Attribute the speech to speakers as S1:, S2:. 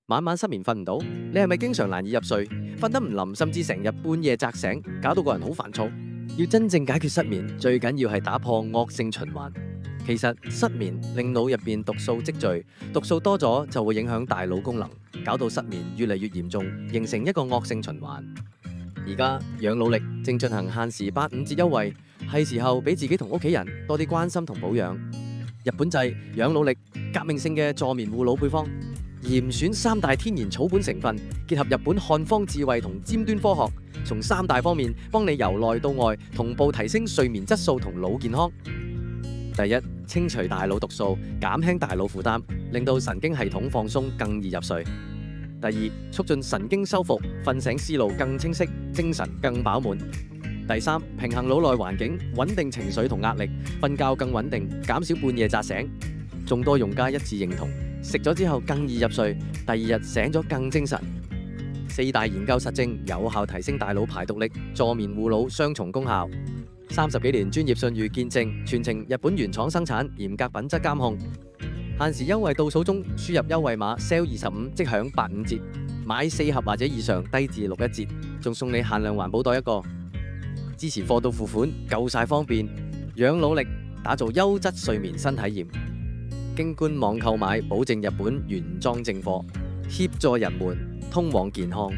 S1: 晚晚失眠瞓唔到，你係咪經常難以入睡，瞓得唔冧，甚至成日半夜扎醒，搞到個人好煩躁？要真正解決失眠，最緊要係打破惡性循環。其實失眠令腦入邊毒素積聚，毒素多咗就會影響大腦功能，搞到失眠越嚟越嚴重，形成一個惡性循環。而家養腦力正進行限時85折優惠，係時候俾自己同屋企人多啲關心同保養。日本製養腦力革命性嘅助眠護腦配方，嚴選3大天然草本成分，結合日本漢方智慧同尖端科學，從3大方面幫你由內到外同步提升睡眠質素同腦健康。第一，清除大腦毒素，減輕大腦負擔，令到神經系統放鬆，更易入睡。第二，促進神經修復，瞓醒思路更清晰，精神更飽滿。第三，平衡腦內環境，穩定情緒同壓力，瞓覺更穩定，減少半夜扎醒。眾多用家一致認同，食咗之後更易入睡，第2日醒咗更精神。4大研究實證有效提升大腦排毒力，助眠護腦雙重功效。30幾年專業信譽見證，全程日本原廠生產，嚴格品質監控。限時優惠倒數中，輸入優惠碼 SEL25 即享85折，買4盒或者以上低至61折，仲送你限量環保袋一個。支持貨到付款，夠晒方便。養腦力，打造優質睡眠新體驗。經官網購買，保證日本原裝正貨，協助人們通往健康。